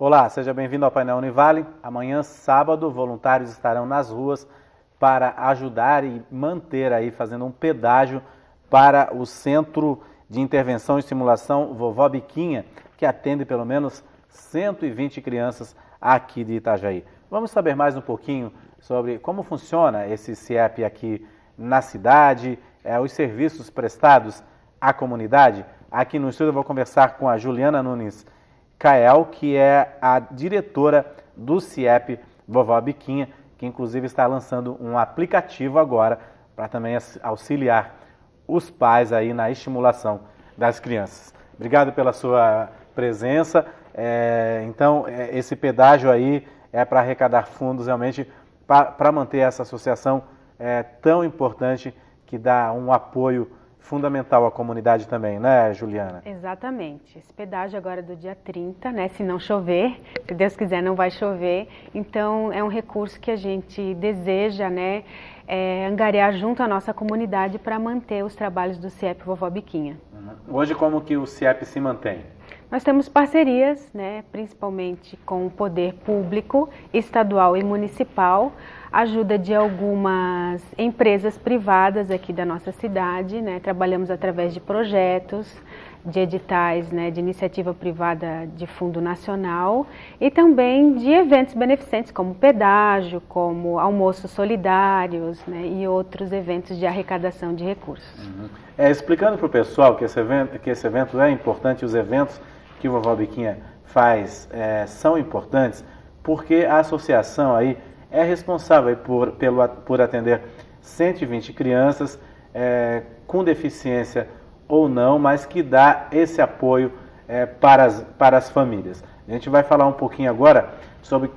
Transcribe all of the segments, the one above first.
Olá, seja bem-vindo ao Painel Univale. Amanhã, sábado, voluntários estarão nas ruas para ajudar e manter aí, fazendo um pedágio para o Centro de Intervenção e Estimulação Vovó Biquinha, que atende pelo menos 120 crianças aqui de Itajaí. Vamos saber mais um pouquinho sobre como funciona esse CIEP aqui na cidade, os serviços prestados à comunidade. Aqui no estúdio eu vou conversar com a Juliana Nunes Cael, que é a diretora do CIEP Vovó Biquinha, que inclusive está lançando um aplicativo agora para também auxiliar os pais aí na estimulação das crianças. Obrigado pela sua presença. Então, esse pedágio aí é para arrecadar fundos realmente para manter essa associação tão importante que dá um apoio fundamental à comunidade também, né, Juliana? Exatamente. Esse pedágio agora é do dia 30, né, se não chover, se Deus quiser não vai chover, então é um recurso que a gente deseja, né, angariar junto à nossa comunidade para manter os trabalhos do CIEP Vovó Biquinha. Hoje como que o CIEP se mantém? Nós temos parcerias, né, principalmente com o poder público, estadual e municipal, ajuda de algumas empresas privadas aqui da nossa cidade, né, trabalhamos através de projetos, de editais, né, de iniciativa privada de fundo nacional e também de eventos beneficentes como pedágio, como almoços solidários, né, e outros eventos de arrecadação de recursos. Explicando para o pessoal que esse evento é importante, os eventos que o Vovó Biquinha faz são importantes, porque a associação aí é responsável por atender 120 crianças com deficiência ou não, mas que dá esse apoio para as famílias. A gente vai falar um pouquinho agora sobre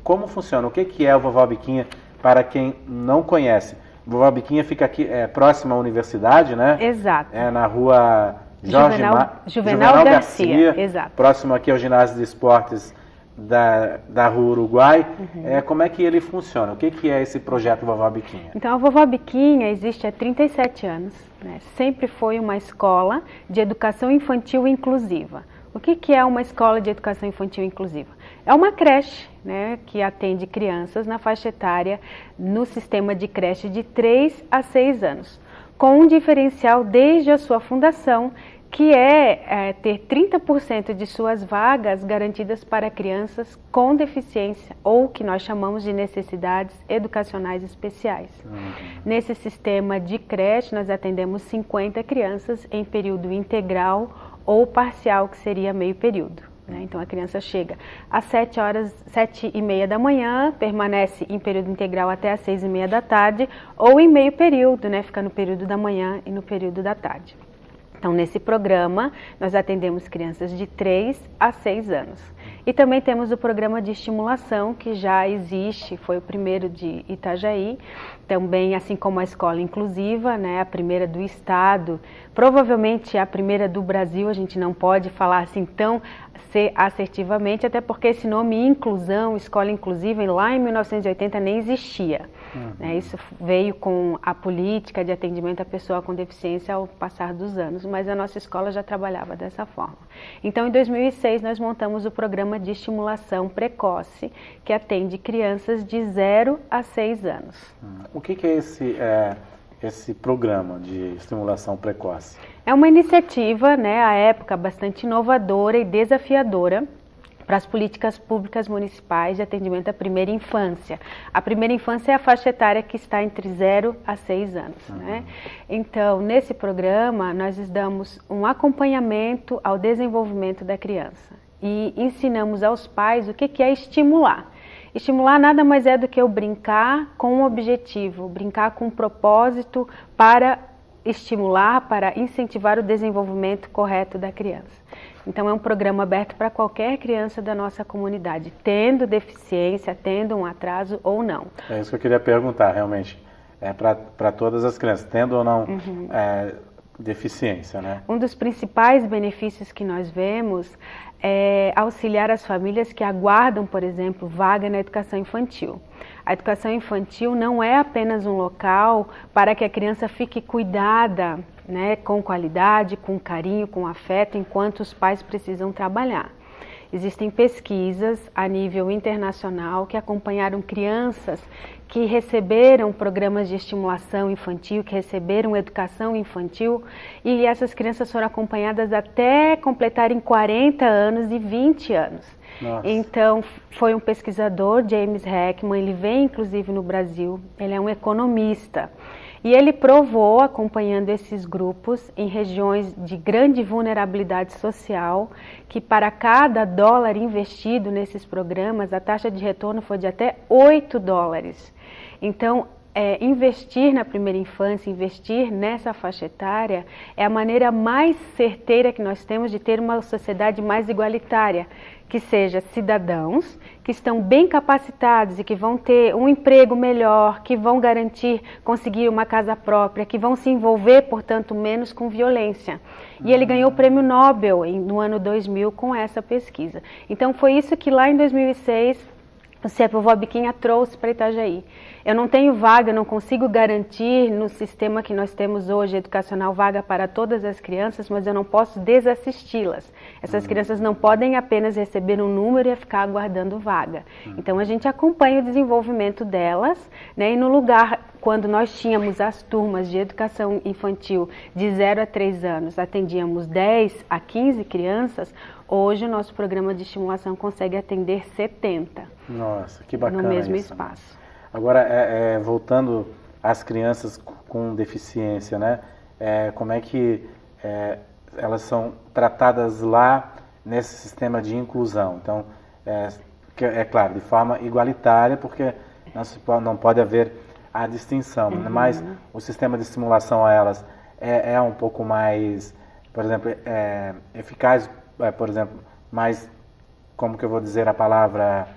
como funciona, o que é o Vovó Biquinha para quem não conhece. O Vovó Biquinha fica aqui próximo à universidade, né? Exato. Na rua Juvenal Garcia, exato. Próximo aqui ao ginásio de esportes da Rua Uruguai. Como é que ele funciona? O que é esse projeto Vovó Biquinha? Então, a Vovó Biquinha existe há 37 anos, né? Sempre foi uma escola de educação infantil inclusiva. O que é uma escola de educação infantil inclusiva? É uma creche, né, que atende crianças na faixa etária no sistema de creche de 3 a 6 anos, com um diferencial desde a sua fundação, que é ter 30% de suas vagas garantidas para crianças com deficiência ou que nós chamamos de necessidades educacionais especiais. Nesse sistema de creche, nós atendemos 50 crianças em período integral ou parcial, que seria meio período. Então a criança chega às 7h30 da manhã, permanece em período integral até às 6h30 da tarde, ou em meio período, né? Fica no período da manhã e no período da tarde. Então, nesse programa, nós atendemos crianças de 3 a 6 anos. E também temos o programa de estimulação, que já existe, foi o primeiro de Itajaí, também assim como a escola inclusiva, né, a primeira do estado, provavelmente a primeira do Brasil, a gente não pode falar assim tão assertivamente, até porque esse nome inclusão, escola inclusiva, lá em 1980 nem existia. Isso veio com a política de atendimento à pessoa com deficiência ao passar dos anos, mas a nossa escola já trabalhava dessa forma. Então, em 2006, nós montamos o programa de estimulação precoce, que atende crianças de 0 a 6 anos. O que é esse programa de estimulação precoce? É uma iniciativa, né, à época, bastante inovadora e desafiadora para as políticas públicas municipais de atendimento à primeira infância. A primeira infância é a faixa etária que está entre 0 a 6 anos. Né? Então, nesse programa, nós damos um acompanhamento ao desenvolvimento da criança e ensinamos aos pais o que é estimular. Estimular nada mais é do que eu brincar com um objetivo, brincar com um propósito para estimular, para incentivar o desenvolvimento correto da criança. Então é um programa aberto para qualquer criança da nossa comunidade, tendo deficiência, tendo um atraso ou não. É isso que eu queria perguntar, realmente. É para todas as crianças, tendo ou não deficiência, né? Um dos principais benefícios que nós vemos é auxiliar as famílias que aguardam, por exemplo, vaga na educação infantil. A educação infantil não é apenas um local para que a criança fique cuidada, né, com qualidade, com carinho, com afeto, enquanto os pais precisam trabalhar. Existem pesquisas a nível internacional que acompanharam crianças que receberam programas de estimulação infantil, que receberam educação infantil, e essas crianças foram acompanhadas até completarem 40 anos e 20 anos. Nossa. Então, foi um pesquisador, James Heckman, ele vem inclusive no Brasil, ele é um economista. E ele provou, acompanhando esses grupos em regiões de grande vulnerabilidade social, que para cada dólar investido nesses programas, a taxa de retorno foi de até 8 dólares. Então, investir na primeira infância, investir nessa faixa etária, é a maneira mais certeira que nós temos de ter uma sociedade mais igualitária, que seja cidadãos que estão bem capacitados e que vão ter um emprego melhor, que vão conseguir uma casa própria, que vão se envolver, portanto, menos com violência. E ele ganhou o Prêmio Nobel no ano 2000 com essa pesquisa. Então foi isso que lá em 2006 o CEP Vobiquinha trouxe para Itajaí. Eu não tenho vaga, não consigo garantir no sistema que nós temos hoje, educacional, vaga para todas as crianças, mas eu não posso desassisti-las. Essas crianças não podem apenas receber um número e ficar aguardando vaga. Então a gente acompanha o desenvolvimento delas, né? E no lugar, quando nós tínhamos as turmas de educação infantil de 0 a 3 anos, atendíamos 10 a 15 crianças, hoje o nosso programa de estimulação consegue atender 70. Nossa, que bacana no mesmo isso, espaço. Né? Agora, voltando às crianças com deficiência, né? Como é que elas são tratadas lá nesse sistema de inclusão? Então, claro, de forma igualitária, porque não pode haver a distinção, mas o sistema de estimulação a elas é um pouco mais, por exemplo, eficaz, por exemplo, mais, como que eu vou dizer a palavra...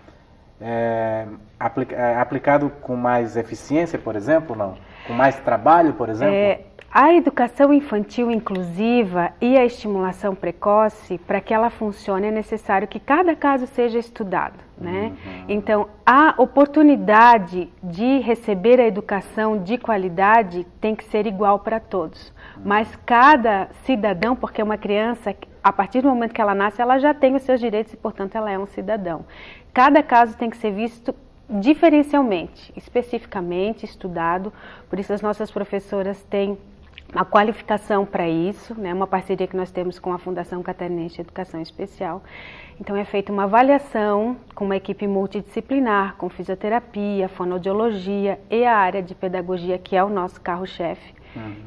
aplicado com mais eficiência, por exemplo, não? Com mais trabalho, por exemplo? A educação infantil inclusiva e a estimulação precoce, para que ela funcione, é necessário que cada caso seja estudado, né? Então, a oportunidade de receber a educação de qualidade tem que ser igual para todos. Mas cada cidadão, porque uma criança, a partir do momento que ela nasce, ela já tem os seus direitos e, portanto, ela é um cidadão. Cada caso tem que ser visto diferencialmente, especificamente estudado, por isso as nossas professoras têm uma qualificação para isso, né? Uma parceria que nós temos com a Fundação Catarinense de Educação Especial. Então é feita uma avaliação com uma equipe multidisciplinar, com fisioterapia, fonoaudiologia e a área de pedagogia, que é o nosso carro-chefe.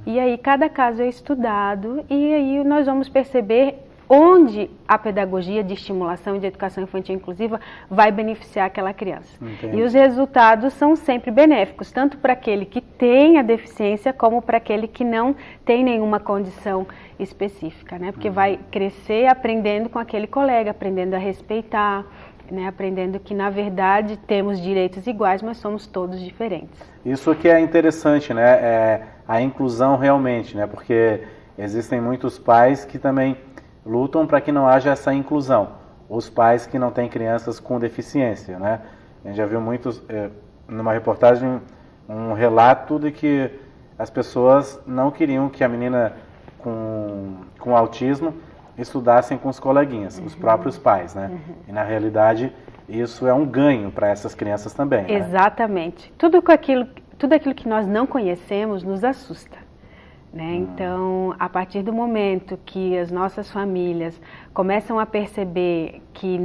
E aí cada caso é estudado e aí nós vamos perceber onde a pedagogia de estimulação e de educação infantil inclusiva vai beneficiar aquela criança. Entendi. E os resultados são sempre benéficos, tanto para aquele que tem a deficiência, como para aquele que não tem nenhuma condição específica, né? Porque vai crescer aprendendo com aquele colega, aprendendo a respeitar, né? Aprendendo que, na verdade, temos direitos iguais, mas somos todos diferentes. Isso que é interessante, né? A inclusão realmente, né? Porque existem muitos pais que também lutam para que não haja essa inclusão. Os pais que não têm crianças com deficiência, né? A gente já viu muitos, numa reportagem, um relato de que as pessoas não queriam que a menina com autismo estudassem com os coleguinhas, os próprios pais, né? E na realidade isso é um ganho para essas crianças também. Né? Exatamente. Tudo aquilo que nós não conhecemos nos assusta. Né? Então, a partir do momento que as nossas famílias começam a perceber que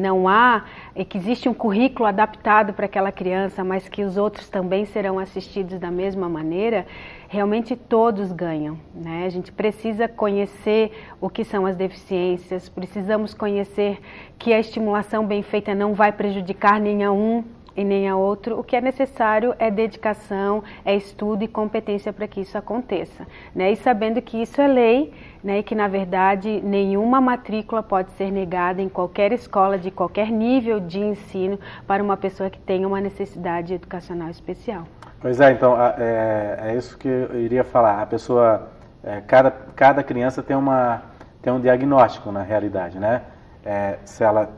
que existe um currículo adaptado para aquela criança, mas que os outros também serão assistidos da mesma maneira, realmente todos ganham. Né? A gente precisa conhecer o que são as deficiências, precisamos conhecer que a estimulação bem feita não vai prejudicar nem a um e nem a outro. O que é necessário é dedicação, é estudo e competência para que isso aconteça, né? E sabendo que isso é lei, né? E que na verdade nenhuma matrícula pode ser negada em qualquer escola de qualquer nível de ensino para uma pessoa que tenha uma necessidade educacional especial. Pois é, então é isso que eu iria falar. A pessoa, cada criança tem um diagnóstico na realidade, né? Se ela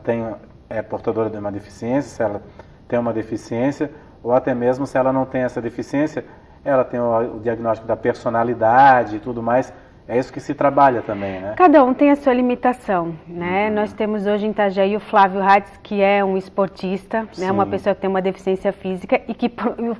é portadora de uma deficiência, se ela tem uma deficiência, ou até mesmo se ela não tem essa deficiência, ela tem o diagnóstico da personalidade e tudo mais, é isso que se trabalha também, né? Cada um tem a sua limitação, né? Nós temos hoje em Itajaí o Flávio Hatz, que é um esportista, né? Uma pessoa que tem uma deficiência física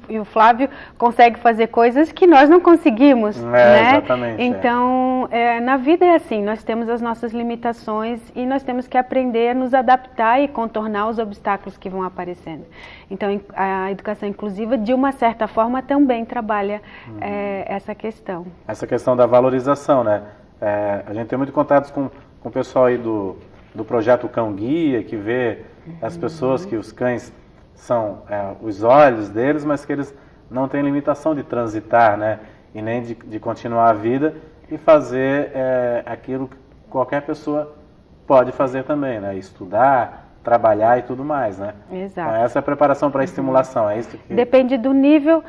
e o Flávio consegue fazer coisas que nós não conseguimos, né? Exatamente. Então, na vida é assim, nós temos as nossas limitações e nós temos que aprender a nos adaptar e contornar os obstáculos que vão aparecendo. Então, a educação inclusiva, de uma certa forma, também trabalha essa questão. Essa questão da valorização, né? A gente tem muito contatos com o pessoal aí do projeto Cão Guia, que vê as pessoas que os cães são os olhos deles, mas que eles não têm limitação de transitar, né? E nem de continuar a vida e fazer aquilo que qualquer pessoa pode fazer também, né? Estudar, trabalhar e tudo mais, né? Exato. Então, essa é a preparação para a estimulação, é isso que... Depende do nível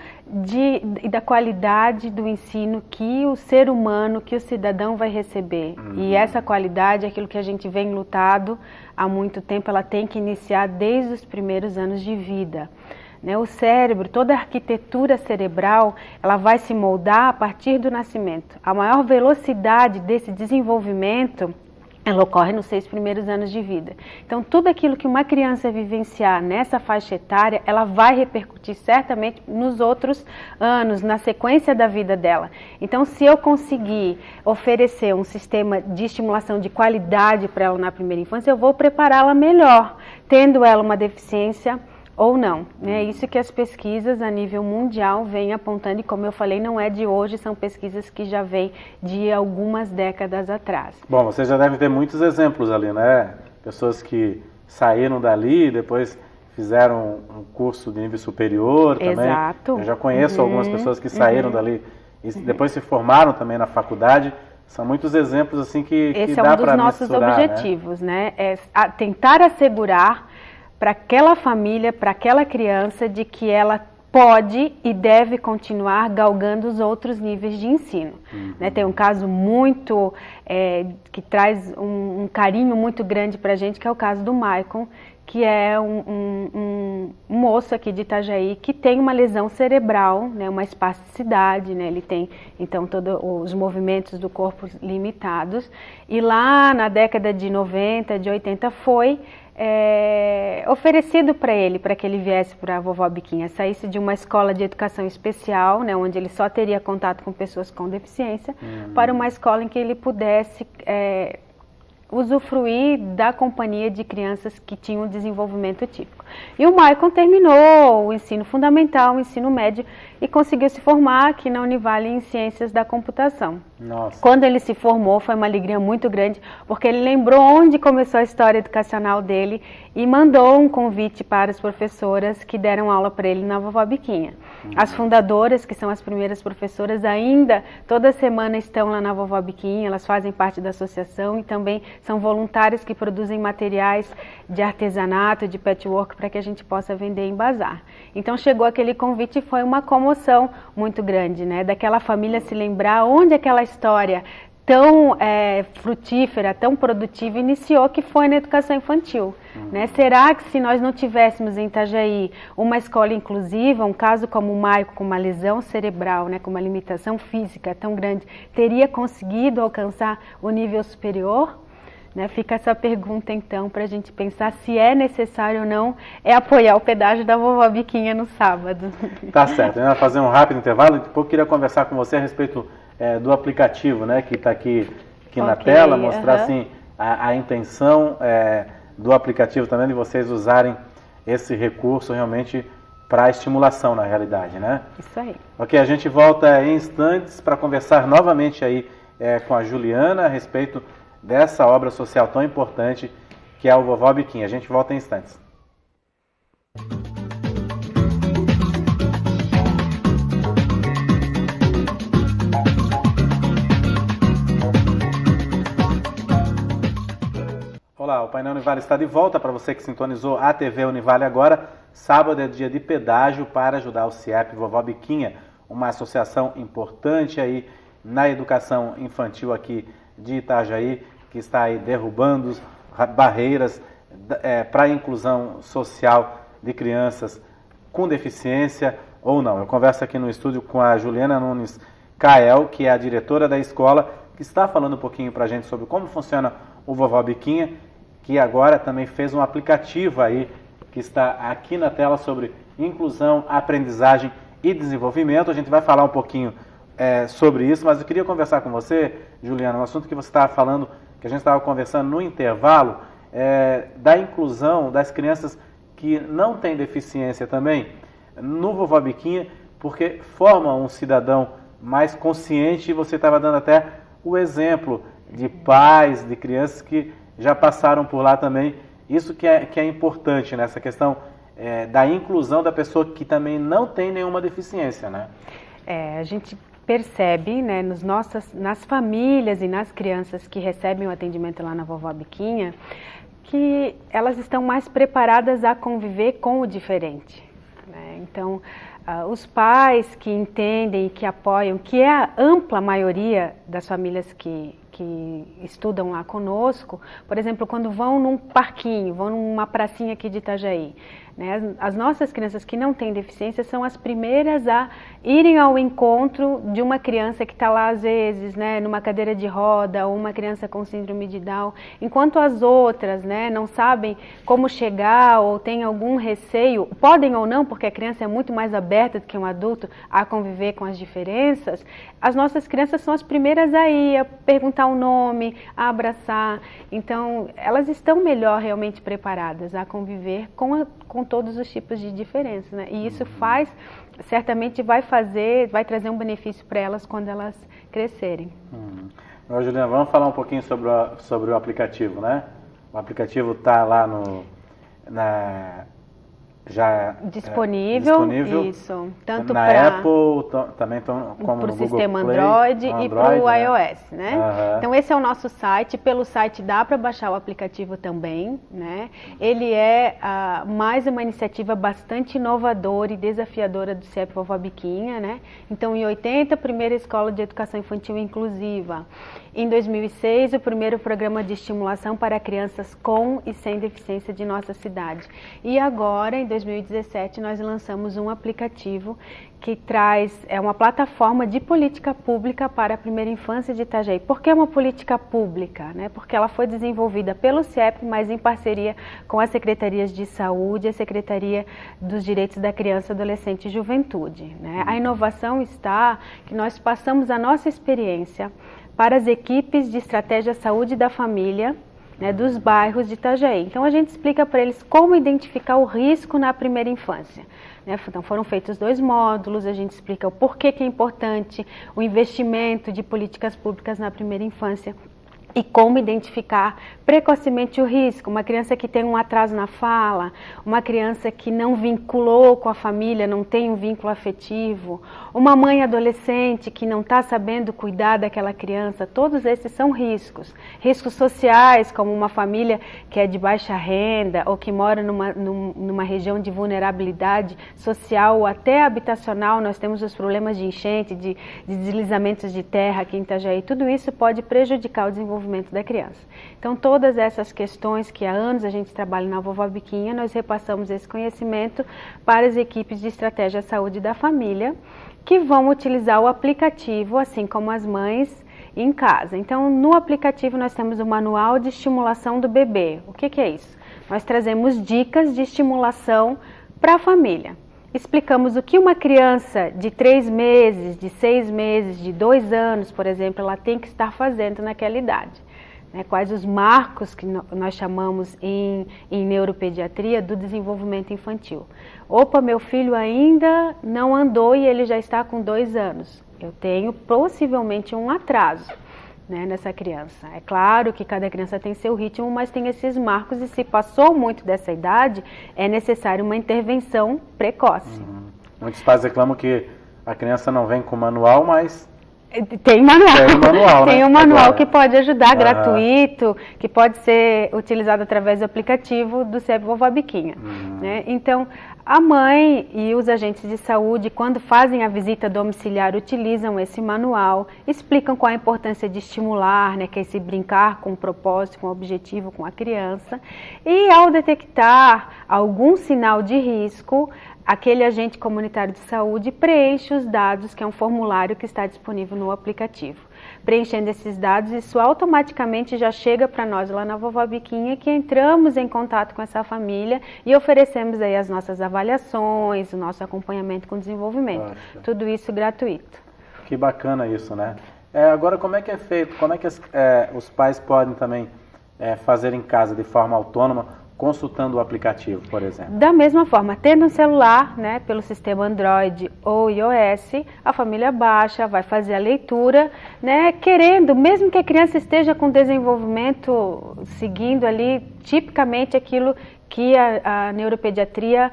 e da qualidade do ensino que o ser humano, que o cidadão vai receber. E essa qualidade é aquilo que a gente vem lutado há muito tempo, ela tem que iniciar desde os primeiros anos de vida. O cérebro, toda a arquitetura cerebral, ela vai se moldar a partir do nascimento. A maior velocidade desse desenvolvimento, ela ocorre nos 6 primeiros anos de vida. Então, tudo aquilo que uma criança vivenciar nessa faixa etária, ela vai repercutir certamente nos outros anos, na sequência da vida dela. Então, se eu conseguir oferecer um sistema de estimulação de qualidade para ela na primeira infância, eu vou prepará-la melhor, tendo ela uma deficiência ou não. É isso que as pesquisas a nível mundial vêm apontando, e como eu falei, não é de hoje, são pesquisas que já vêm de algumas décadas atrás. Bom, você já deve ter muitos exemplos ali, né? Pessoas que saíram dali, depois fizeram um curso de nível superior também. Exato. Eu já conheço algumas pessoas que saíram dali e depois se formaram também na faculdade. São muitos exemplos assim que esse dá para é um dos nossos objetivos, né? É tentar assegurar para aquela família, para aquela criança, de que ela pode e deve continuar galgando os outros níveis de ensino. Tem um caso muito, que traz um carinho muito grande para a gente, que é o caso do Maicon, que é um moço aqui de Itajaí que tem uma lesão cerebral, uma espasticidade, ele tem então todos os movimentos do corpo limitados, e lá na década de 90, de 80 foi oferecido para ele, para que ele viesse para a Vovó Biquinha, saísse de uma escola de educação especial, onde ele só teria contato com pessoas com deficiência, para uma escola em que ele pudesse usufruir da companhia de crianças que tinham desenvolvimento típico. E o Maicon terminou o ensino fundamental, o ensino médio, e conseguiu se formar aqui na Univale em Ciências da Computação. Nossa. Quando ele se formou, foi uma alegria muito grande, porque ele lembrou onde começou a história educacional dele e mandou um convite para as professoras que deram aula para ele na Vovó Biquinha. As fundadoras, que são as primeiras professoras, ainda toda semana estão lá na Vovó Biquinha, elas fazem parte da associação e também são voluntárias que produzem materiais de artesanato, de patchwork, para que a gente possa vender em bazar. Então chegou aquele convite e foi uma comoção muito grande, daquela família se lembrar onde aquela história tão frutífera, tão produtiva iniciou, que foi na educação infantil. Será que se nós não tivéssemos em Itajaí uma escola inclusiva, um caso como o Maicon com uma lesão cerebral, com uma limitação física tão grande, teria conseguido alcançar o nível superior? Fica essa pergunta então para a gente pensar se é necessário ou não apoiar o pedágio da Vovó Biquinha no sábado. Tá certo, eu vou fazer um rápido intervalo, depois eu queria conversar com você a respeito do aplicativo, que está aqui na tela, mostrar assim a intenção do aplicativo também, de vocês usarem esse recurso realmente para estimulação na realidade, Isso aí. Ok, a gente volta em instantes para conversar novamente aí com a Juliana a respeito dessa obra social tão importante que é o Vovó Biquinha. A gente volta em instantes. Olá, o Painel Univale está de volta. Para você que sintonizou a TV Univale agora, sábado é dia de pedágio para ajudar o CIEP Vovó Biquinha, uma associação importante aí na educação infantil aqui de Itajaí, que está aí derrubando barreiras para a inclusão social de crianças com deficiência ou não. Eu converso aqui no estúdio com a Juliana Nunes Cael, que é a diretora da escola, que está falando um pouquinho para a gente sobre como funciona o Vovó Biquinha, que agora também fez um aplicativo aí, que está aqui na tela, sobre inclusão, aprendizagem e desenvolvimento. A gente vai falar um pouquinho sobre isso, mas eu queria conversar com você, Juliana, um assunto que você estava falando, que a gente estava conversando no intervalo, da inclusão das crianças que não têm deficiência também no Vovó Biquinha, porque forma um cidadão mais consciente, e você estava dando até o exemplo de pais, de crianças que já passaram por lá também. Isso que é importante nessa questão da inclusão da pessoa que também não tem nenhuma deficiência, né? A gente percebe, né, nas famílias e nas crianças que recebem o atendimento lá na Vovó Biquinha, que elas estão mais preparadas a conviver com o diferente, né? Então, os pais que entendem e que apoiam, que é a ampla maioria das famílias que estudam lá conosco, por exemplo, quando vão num parquinho, vão numa pracinha aqui de Itajaí, né, as nossas crianças que não têm deficiência são as primeiras a irem ao encontro de uma criança que está lá, às vezes, né, numa cadeira de roda, ou uma criança com síndrome de Down, enquanto as outras, né, não sabem como chegar ou têm algum receio, podem ou não, porque a criança é muito mais aberta do que um adulto a conviver com as diferenças. As nossas crianças são as primeiras a ir, a perguntar o nome, a abraçar. Então, elas estão melhor realmente preparadas a conviver com todos os tipos de diferenças, né? E isso certamente vai trazer um benefício para elas quando elas crescerem. Agora, Juliana, vamos falar um pouquinho sobre o aplicativo, né? O aplicativo está lá já disponível, isso, tanto na para Apple, também como no Google sistema Play, Android e para o iOS, né? Então esse é o nosso site. Pelo site dá para baixar o aplicativo também, né? Ele é mais uma iniciativa bastante inovadora e desafiadora do CIEP Vovó Biquinha, né? Então em 80, a primeira escola de educação infantil inclusiva. Em 2006, o primeiro programa de estimulação para crianças com e sem deficiência de nossa cidade. E agora, em 2017, nós lançamos um aplicativo que traz uma plataforma de política pública para a primeira infância de Itajaí. Por que uma política pública? Né? Porque ela foi desenvolvida pelo CIEP, mas em parceria com as Secretarias de Saúde e a Secretaria dos Direitos da Criança, Adolescente e Juventude. Né? A inovação está que nós passamos a nossa experiência para as equipes de estratégia saúde da família, né, dos bairros de Itajaí. Então a gente explica para eles como identificar o risco na primeira infância. Né? Então foram feitos 2 módulos, a gente explica o porquê que é importante o investimento de políticas públicas na primeira infância e como identificar precocemente o risco. Uma criança que tem um atraso na fala, uma criança que não vinculou com a família, não tem um vínculo afetivo, uma mãe adolescente que não está sabendo cuidar daquela criança, todos esses são riscos. Riscos sociais, como uma família que é de baixa renda ou que mora numa região de vulnerabilidade social ou até habitacional. Nós temos os problemas de enchente, de deslizamentos de terra aqui em Itajaí. Tudo isso pode prejudicar o desenvolvimento da criança. Então, todas essas questões que há anos a gente trabalha na Vovó Biquinha, nós repassamos esse conhecimento para as equipes de estratégia saúde da família, que vão utilizar o aplicativo, assim como as mães, em casa. Então, no aplicativo nós temos o manual de estimulação do bebê. O que é isso? Nós trazemos dicas de estimulação para a família. Explicamos o que uma criança de 3 meses, de 6 meses, de 2 anos, por exemplo, ela tem que estar fazendo naquela idade. Quais os marcos que nós chamamos em neuropediatria do desenvolvimento infantil. Opa, meu filho ainda não andou e ele já está com 2 anos. Eu tenho possivelmente um atraso, né, nessa criança. É claro que cada criança tem seu ritmo, mas tem esses marcos e se passou muito dessa idade, é necessário uma intervenção precoce. Muitos pais reclamam que a criança não vem com manual, mas... Tem manual, tem um manual que pode ajudar, gratuito, que pode ser utilizado através do aplicativo do CIEP Vovó Biquinha. Né? Então, a mãe e os agentes de saúde, quando fazem a visita domiciliar, utilizam esse manual, explicam qual a importância de estimular, né, que é esse brincar com um propósito, com um objetivo com a criança, e ao detectar algum sinal de risco, aquele agente comunitário de saúde preenche os dados, que é um formulário que está disponível no aplicativo. preenchendo esses dados, isso automaticamente já chega para nós lá na Vovó Biquinha, que entramos em contato com essa família e oferecemos aí as nossas avaliações, o nosso acompanhamento com desenvolvimento. Poxa. Tudo isso gratuito. Que bacana isso, né? Agora, como é que é feito? Como é que os pais podem também fazer em casa de forma autônoma, consultando o aplicativo, por exemplo? Da mesma forma, tendo um celular, né, pelo sistema Android ou iOS, a família baixa, vai fazer a leitura, né, querendo, mesmo que a criança esteja com desenvolvimento, seguindo ali tipicamente aquilo que a neuropediatria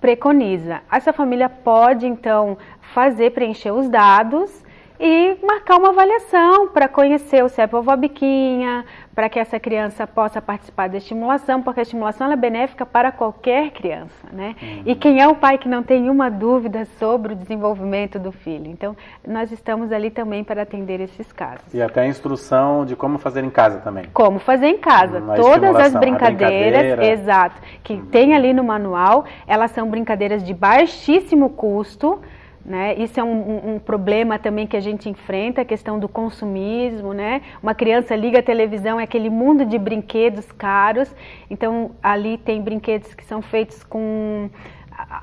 preconiza. Essa família pode, então, preencher os dados e marcar uma avaliação para conhecer o CEP Vovó Biquinha, para que essa criança possa participar da estimulação, porque a estimulação é benéfica para qualquer criança, né? E quem é o pai que não tem nenhuma dúvida sobre o desenvolvimento do filho? Então, nós estamos ali também para atender esses casos. E até a instrução de como fazer em casa também. Como fazer em casa. Todas as brincadeiras, exato, que tem ali no manual, elas são brincadeiras de baixíssimo custo, né? Isso é um problema também que a gente enfrenta, a questão do consumismo, né? Uma criança liga a televisão, é aquele mundo de brinquedos caros, então ali tem brinquedos que são feitos com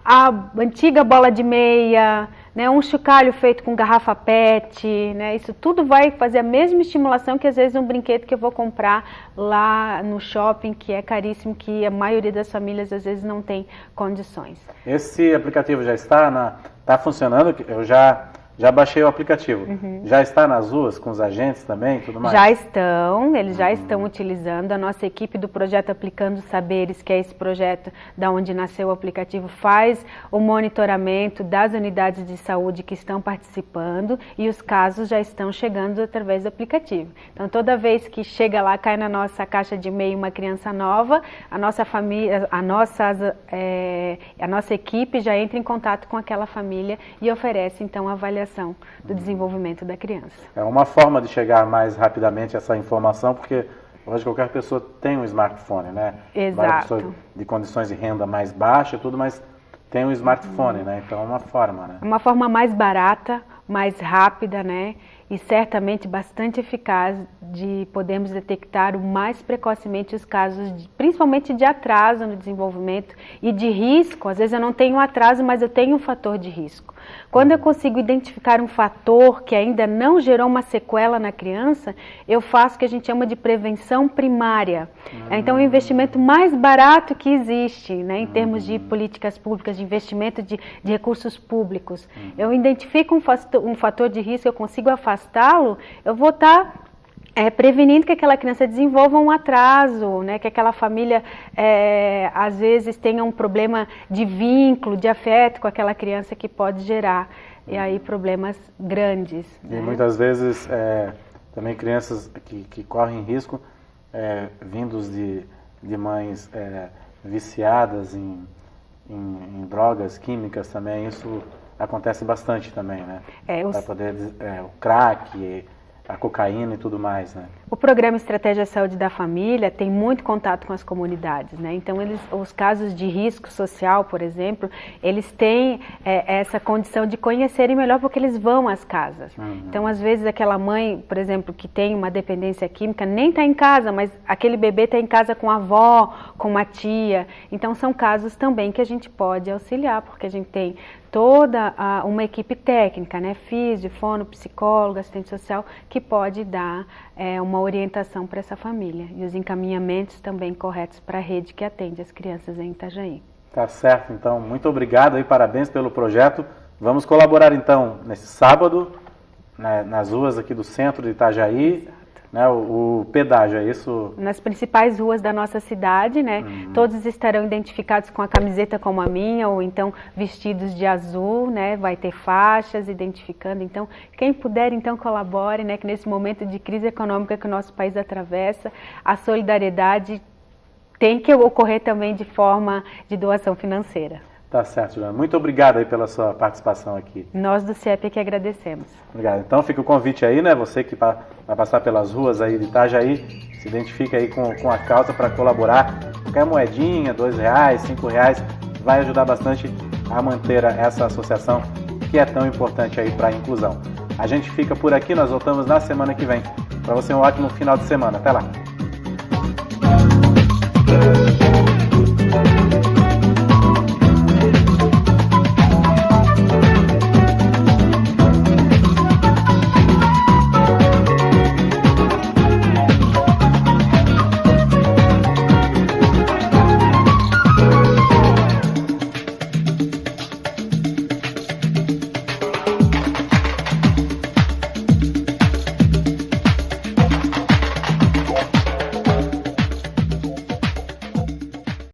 a antiga bola de meia, né? Um chocalho feito com garrafa PET, né? Isso tudo vai fazer a mesma estimulação que às vezes um brinquedo que eu vou comprar lá no shopping, que é caríssimo, que a maioria das famílias às vezes não tem condições. Esse aplicativo já está funcionando? Eu já baixei o aplicativo. Já está nas ruas com os agentes também e tudo mais? Já estão, eles já estão utilizando. A nossa equipe do projeto Aplicando Saberes, que é esse projeto da onde nasceu o aplicativo, faz o monitoramento das unidades de saúde que estão participando e os casos já estão chegando através do aplicativo. Então, toda vez que chega lá, cai na nossa caixa de e-mail uma criança nova, a nossa família, a nossa equipe já entra em contato com aquela família e oferece, então, a avaliação do desenvolvimento da criança. É uma forma de chegar mais rapidamente a essa informação, porque hoje qualquer pessoa tem um smartphone, né? Exato. Várias pessoas de condições de renda mais baixa e tudo, mas tem um smartphone, né? Então é uma forma, né? É uma forma mais barata, mais rápida, né? E certamente bastante eficaz de podermos detectar o mais precocemente os casos, principalmente de atraso no desenvolvimento e de risco. Às vezes eu não tenho um atraso, mas eu tenho um fator de risco. Quando eu consigo identificar um fator que ainda não gerou uma sequela na criança, eu faço o que a gente chama de prevenção primária. Então, é o investimento mais barato que existe, né, em termos de políticas públicas, de investimento de recursos públicos. Eu identifico um fator de risco, eu consigo afastá-lo, eu vou estar prevenindo que aquela criança desenvolva um atraso, né, que aquela família às vezes tenha um problema de vínculo, de afeto com aquela criança que pode gerar e aí problemas grandes. E né? muitas vezes também crianças que correm risco vindos de mães viciadas em drogas químicas também, isso acontece bastante também, né? Para poder o crack, a cocaína e tudo mais, né? O programa Estratégia Saúde da Família tem muito contato com as comunidades, né? Então, os casos de risco social, por exemplo, eles têm essa condição de conhecerem melhor porque eles vão às casas. Então, às vezes, aquela mãe, por exemplo, que tem uma dependência química, nem está em casa, mas aquele bebê está em casa com a avó, com uma tia. Então, são casos também que a gente pode auxiliar, porque a gente tem toda uma equipe técnica, né? Físio, fono, psicólogo, assistente social, que pode dar uma orientação para essa família. E os encaminhamentos também corretos para a rede que atende as crianças em Itajaí. Tá certo, então. Muito obrigado e parabéns pelo projeto. Vamos colaborar, então, nesse sábado, né, nas ruas aqui do centro de Itajaí. Né, o pedágio, é isso? Nas principais ruas da nossa cidade, né? Todos estarão identificados com a camiseta como a minha, ou então vestidos de azul, né? Vai ter faixas identificando. Então, quem puder, então, colabore, né? Que nesse momento de crise econômica que o nosso país atravessa, a solidariedade tem que ocorrer também de forma de doação financeira. Tá certo, Juliana. Muito obrigado aí pela sua participação aqui. Nós do CIEP que agradecemos. Obrigado. Então fica o convite aí, né? Você que vai passar pelas ruas aí de Itajaí, se identifica aí com a causa para colaborar. Qualquer moedinha, R$2, R$5, vai ajudar bastante a manter essa associação que é tão importante aí para a inclusão. A gente fica por aqui, nós voltamos na semana que vem. Para você um ótimo final de semana. Até lá!